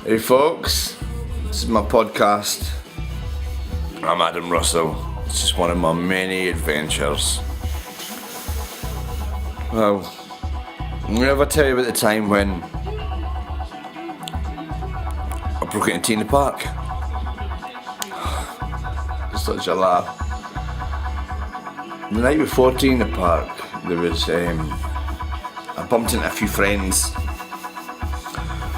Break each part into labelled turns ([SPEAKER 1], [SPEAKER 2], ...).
[SPEAKER 1] Hey folks, this is my podcast. I'm Adam Russell. It's just one of my many adventures. Well, I'm going to tell you about the time when I broke into Tina Park. It's such a laugh. The night before Tina Park, there was I bumped into a few friends.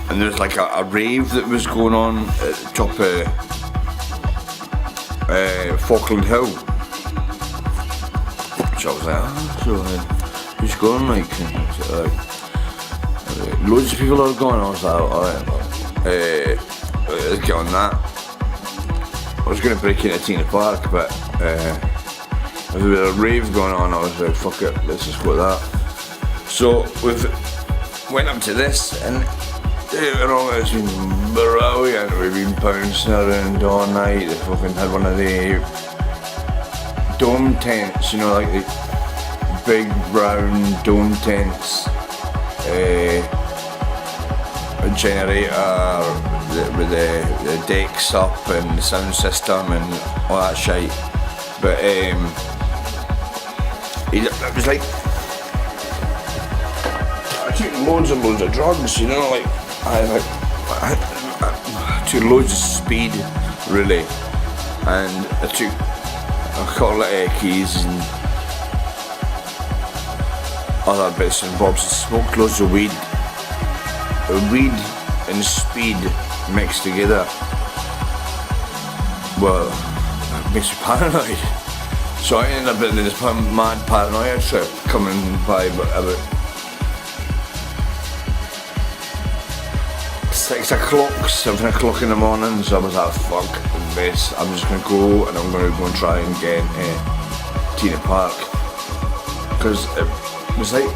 [SPEAKER 1] And there was like a rave that was going on at the top of Falkland Hill. So I was like, who's going like? Loads of people are going. I was like, alright, let's get on that. I was going to break into Tina Park, but there was a rave going on. I was like, fuck it, let's just go with that. So we went up to this and it's been brilliant. We've been bouncing around all night. They fucking had one of the dome tents, you know, like the big brown dome tents, a generator with the decks up and the sound system and all that shite. But it was like, I took loads and loads of drugs, you know, like I took loads of speed, really, and I took a couple of keys and other bits and bobs and smoked loads of weed. Weed and speed mixed together, well, it makes me paranoid. So I ended up in this mad paranoia trip coming by about 6 o'clock, 7 o'clock in the morning, so I was like, fuck this, I'm just going to go and I'm going to go and try and get Tina Park. Because it was like,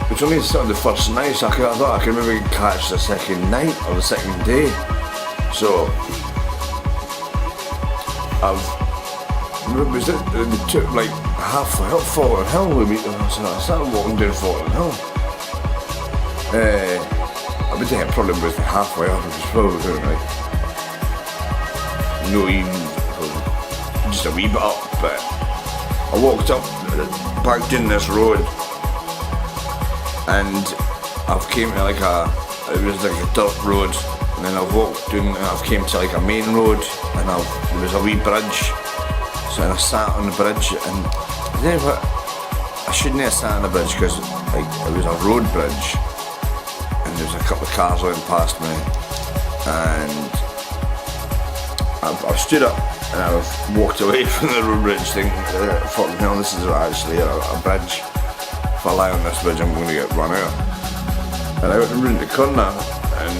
[SPEAKER 1] it was only sort of the first night, so I thought I could maybe catch the second night or the second day. So, it took like half a hill, Falkland Hill, so I started walking down Falkland Hill. I would think I probably was halfway up, it was probably like, no even, just a wee bit up, but I walked up, back down this road, and I've came to like it was like a dirt road, and then I've walked down, and I've came to like a main road, and there was a wee bridge, so I sat on the bridge, and then I shouldn't have sat on the bridge, because like, it was a road bridge, and there was a couple of cars going past me, and I've stood up and I've walked away from the road bridge thinking, fucking hell, this is actually a bridge. If I lie on this bridge, I'm going to get run out. And I went around the corner and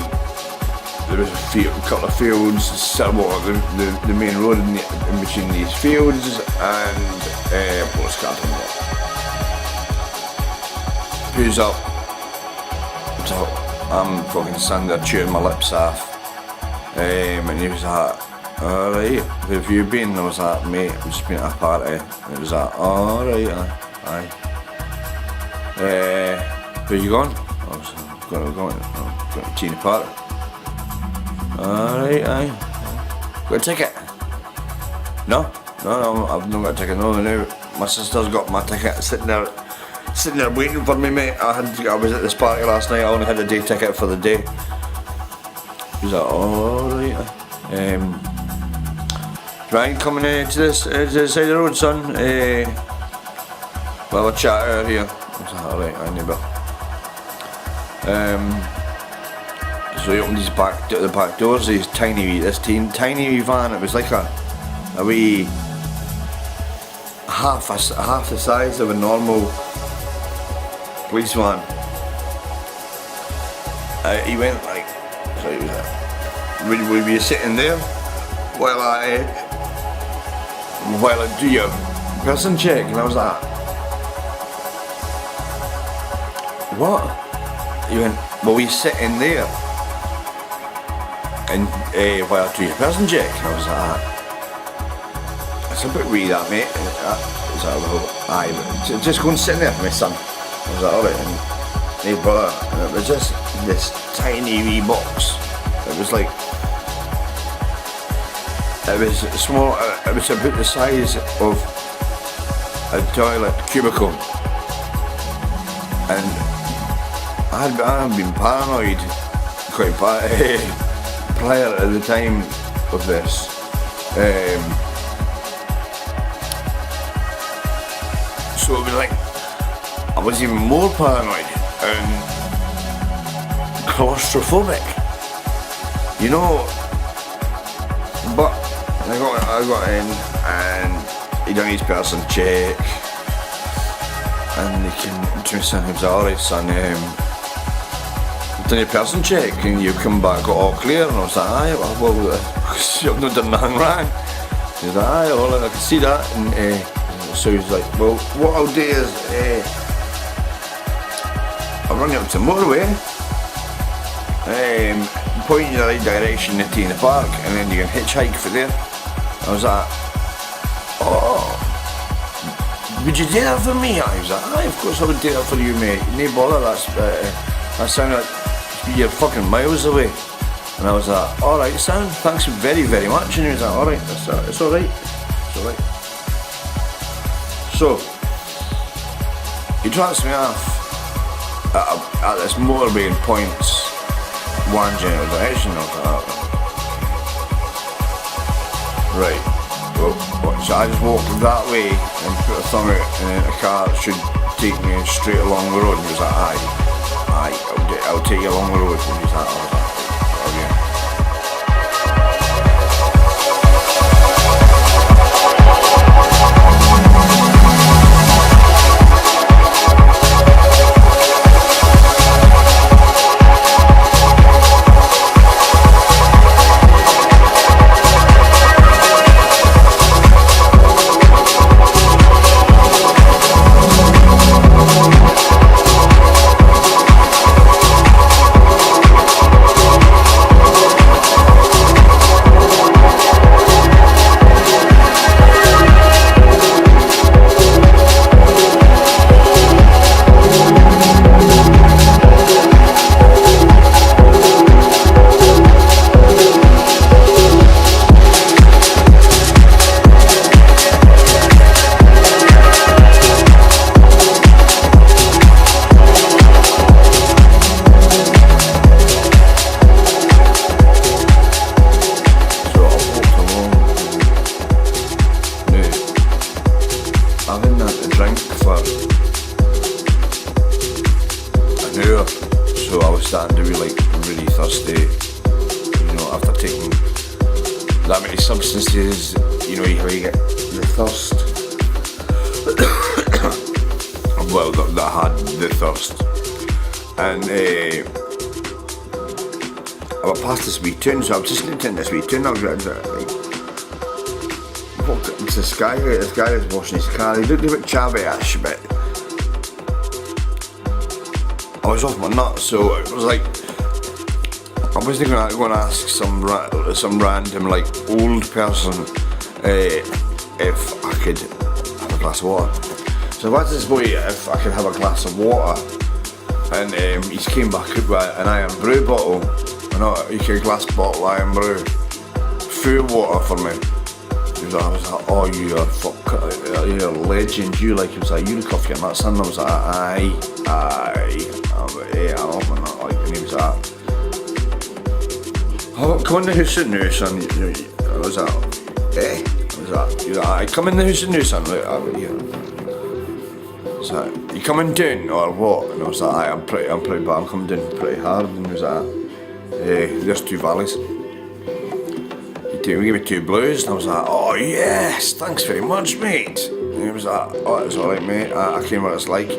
[SPEAKER 1] there was a couple of fields, somewhat the main road in between these fields and postcard on it. Who's up? So I'm fucking standing there chewing my lips off, and he was like, alright, where have you been? And I was like, mate, I've just been at a party. And it was like, alright, aye. Where you going? I was going to Tina Park. Alright, aye. Got a ticket? No, I've not got a ticket, no. My sister's got my ticket sitting there waiting for me, mate. I was at this party last night, I only had a day ticket for the day. He was like, alright. Ryan, coming to the side of the road, son. We'll have a chat out here. I was like, alright, I neighbour. So he opened the back doors, this tiny wee van. It was like a wee half the size of a normal police van. He went like, so he was like, would you sitting there while I do your person check? And I was like, what? He went, well, we sitting there and while I do your person check? And I was like, it's a bit weird that, mate. It's like, well, aye, but just go and sit there for me, son. I was like, alright. no bother. And it was just this tiny wee box. It was like, it was small, it was about the size of a toilet cubicle. And I had been paranoid quite prior at the time of this. So it was like, I was even more paranoid and claustrophobic, you know. But I got in and he done his person check, and he came to me saying, he was alright son, done your person check and you come back, got all clear. And I was like, aye, well, I've not done nothing wrong. He was like, aye, well, I can see that. And so he's like, well, what I'll do is I'll run you up to the motorway, point you in the right direction into the park, and then you can hitchhike for there. I was like, oh, would you do that for me? I was like, aye, of course I would do that for you, mate. No bother, that sounded like you're fucking miles away. And I was like, alright son, thanks very, very much. And he was like, alright, it's alright, it's alright. So, he drops me off at this motorway in points one general direction. I was like, right, well, so I just walked that way and put a thumb out, and then a car should take me straight along the road. And he was like, aye, I'll take you along the road. And he was like, oh yeah. I've been had to drink for an hour, so I was starting to be like really thirsty, you know, after taking that many substances, you know, how you get the thirst. Well, that I had the thirst. And I went past this wee tune, so I was just listening to this wee tune. I was like, walked up to this guy was washing his car. He looked a bit chabby-ish, but I was off my nut, so it was like, I wasn't going to go and ask some random like old person if I could have a glass of water. So I asked this boy if I could have a glass of water, and he came back up with an Iron Brew bottle, a glass bottle of Iron Brew, full water for me. I was like, oh, you're a legend, he was like, you look off your nuts, son. I was like, aye, I'm off my nut, like, and he was like, oh, come in the house and now, son. I was like, eh? I was like, aye, come in the house and now, son. Like, so, you coming down or what? And I was like, aye, I'm pretty bad, I'm coming down pretty hard. And he was like, there's 2 valleys. He gave me 2 blues, and I was like, oh yes, thanks very much, mate. And he was like, oh, it's alright, mate, I came what it's like.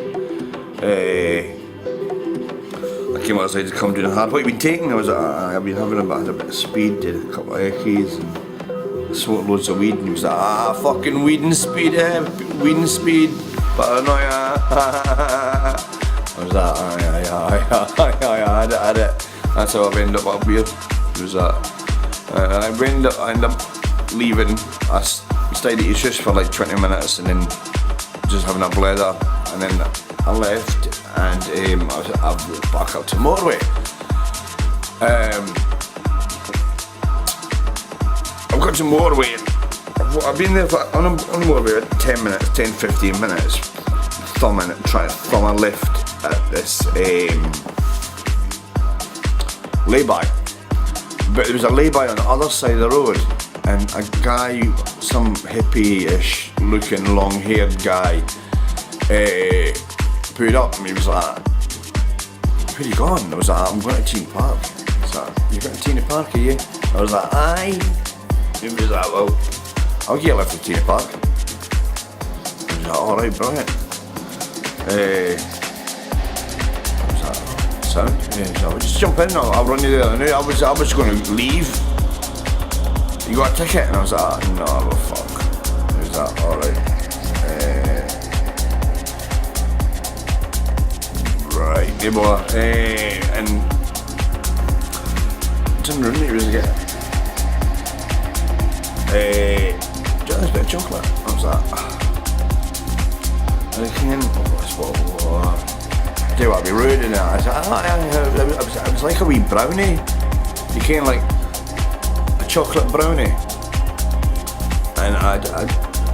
[SPEAKER 1] I came outside to come down hard. What have you been taking? I was like, I've been having a bit of speed, did a couple of eckies, and smoked loads of weed. And he was like, fucking weed and speed, paranoia. I was like, aye, I had it. That's how I've ended up here. It was that. And I ended up leaving. I stayed at his house for like 20 minutes and then just having a blather. And then I left and I was back up to motorway. I've got to motorway. I've been there on the motorway about 10 minutes, 10-15 minutes, trying to thumb a lift at this lay-by. But there was a lay-by on the other side of the road, and a guy, some hippie-ish looking long-haired guy, pulled up and he was like, "Where you going?" I was like, "I'm going to Teenie Park." He's like, "You going to Teenie Park, are you?" I was like, "Aye." He was like, "Well, I'll get a lift to Teenie Park." I was like, "Alright, brilliant." I was like, "Sound?" Yeah, so just jump in, I'll run you there. And I was going to leave. "You got a ticket?" And I was like, "No, well, fuck." He was like, "Alright." Right, yeah, boy. And didn't really was get just a bit of chocolate. I was like, and I came in, do I'd be rude in it. I was like, it was like a wee brownie. You came like a chocolate brownie. And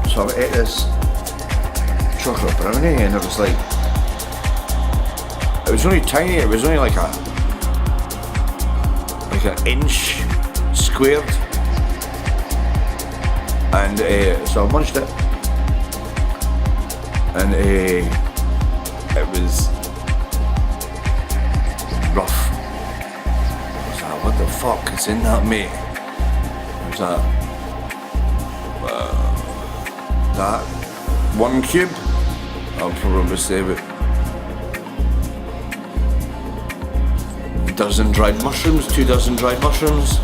[SPEAKER 1] so I ate this chocolate brownie, and it was like, it was only tiny, it was only like an inch squared. And so I munched it, and it was rough. I was like, "What the fuck is in that, mate?" I was like, that 1 cube, I'll probably say about a dozen dried mushrooms, 2 dozen dried mushrooms.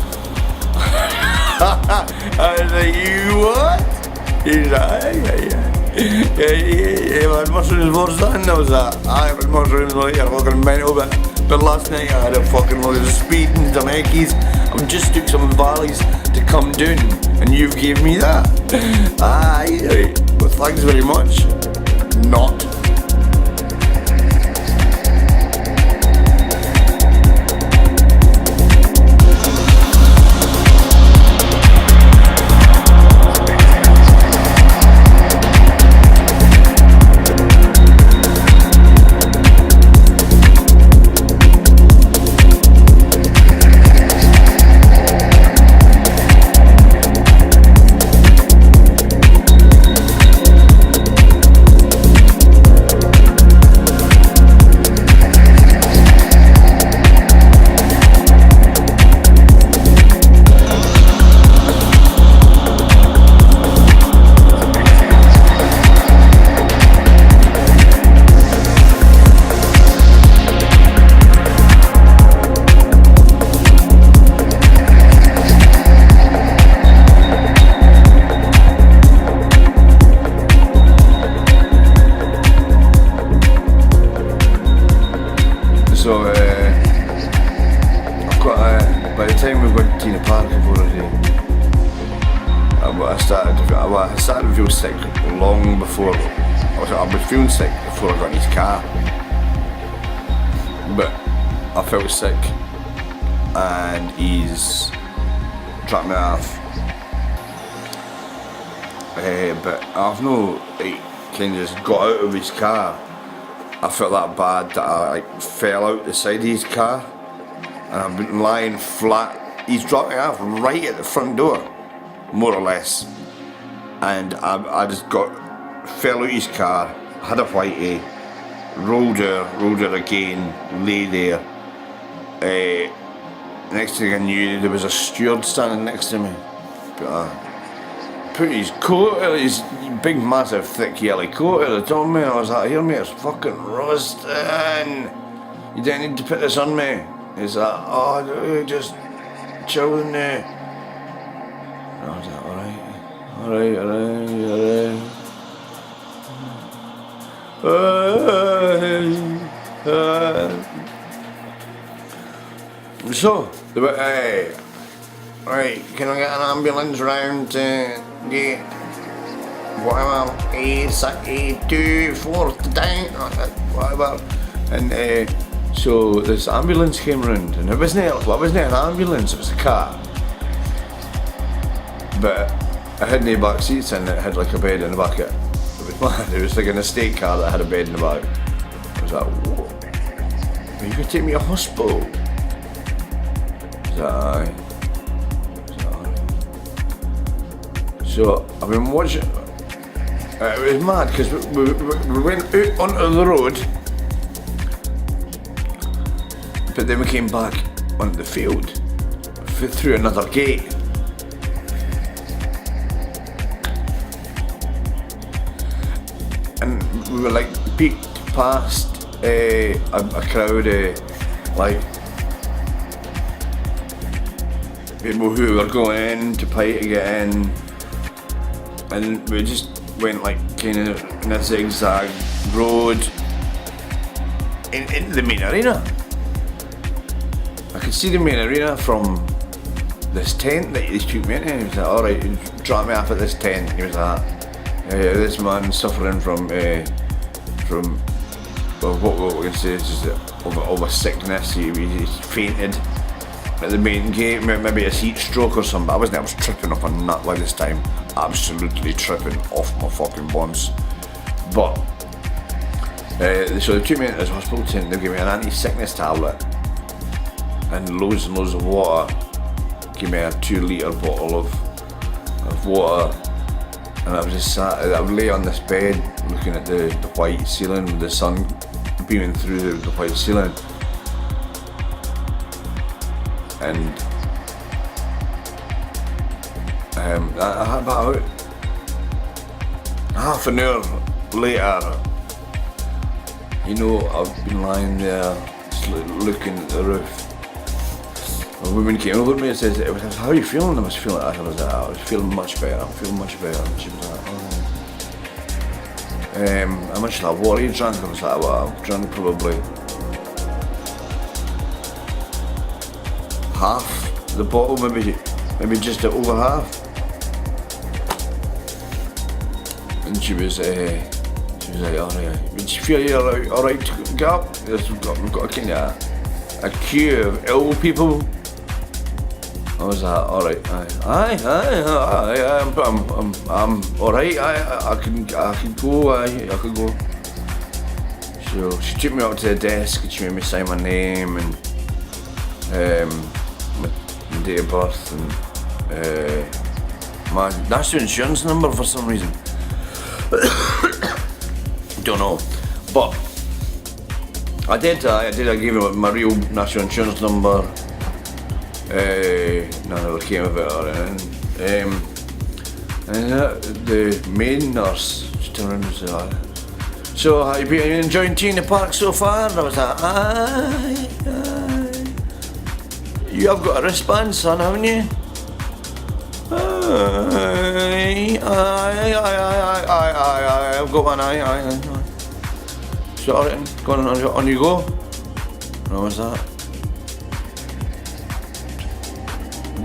[SPEAKER 1] I was like, "You what?" He's like, yeah, man, mushrooms for something. I was like, "I had mushrooms, like, you're fucking mental, but last night I had a fucking load of speed and some Eckies. I just took some valleys to come down, and you gave me that." Aye, well, thanks very much. Not. So I've got by the time we went to Teenie Park, I've already I started to feel sick long before. I was feeling sick before I got in his car, but I felt sick and he's dropped me off. But I've kind of just got out of his car. I felt that bad that I fell out the side of his car, and I've been lying flat. He's dropped me off right at the front door, more or less, and I just fell out his car, had a whitey, rolled her again, lay there. Next thing I knew, there was a steward standing next to me. Put his coat, his big, massive, thick, yellow coat at the top of me. I was like, "Here, mate, it's fucking roasting. You don't need to put this on me." He's like, "Oh, just chill in there." And I was like, alright. So, they went, "Hey, right, can I get an ambulance round to get whatever, A2, 4 down, whatever." And so this ambulance came round, and it wasn't an ambulance, it was a car. But it had no back seats and it had like a bed in the back of it. It was mad. It was like an estate car that had a bed in the back. I was like, whoa, you could take me to hospital. I was like, aye. So I've been watching. It was mad because we went out onto the road, but then we came back onto the field through another gate. And we were like peeked past a crowd of like people who were going in to pay to get in, and we just went like kind of in a zigzag road into the main arena. I could see the main arena from this tent that he took me into. He was like, alright, drop me off at this tent. He was like, this man suffering from well, what we can say is just of a sickness. He fainted at the main gate, maybe a heat stroke or something. I was tripping off a nut by this time, absolutely tripping off my fucking buns. But so they took me into this hospital tent. They gave me an anti-sickness tablet and loads of water. Gave me a 2-litre bottle of water. And I was just I would lay on this bed looking at the white ceiling with the sun beaming through the white ceiling. And about half an hour later, you know, I've been lying there just looking at the roof. A woman came over to me and says, how are you feeling? I was feeling much better. I'm feeling much better. And she was like, oh. How much of that water you drank? I was like, well, I've drank probably half the bottle, maybe just over half. And she was like, alright. Did you feel you're alright to get up? We've got a kind of a queue of ill people. I was like, alright, I'm alright, I can go, I could go. So she took me up to the desk and she made me sign my name and my date of birth and my national insurance number for some reason. Don't know, but I gave her my real national insurance number. None ever came of it, and the main nurse just turned around and said, so have you been enjoying tea in the park so far? And I was like, aye. You have got a wristband, son, haven't you? Aye, I've got one, aye. So alright, go on you go. And I was like,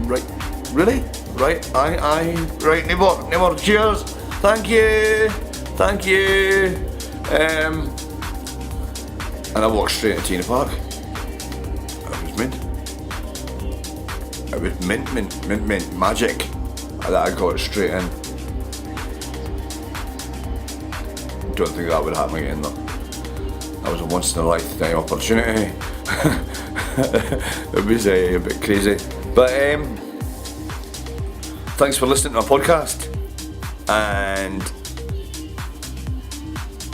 [SPEAKER 1] right, really? Right, aye, right, no more, cheers, thank you. And I walked straight into Tina Park. It was mint, magic. I got it straight in. Don't think that would happen again though. That was a once in a lifetime opportunity. It was a bit crazy. But thanks for listening to my podcast, and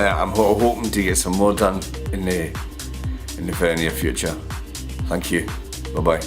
[SPEAKER 1] I'm hoping to get some more done in the very near future. Thank you. Bye bye.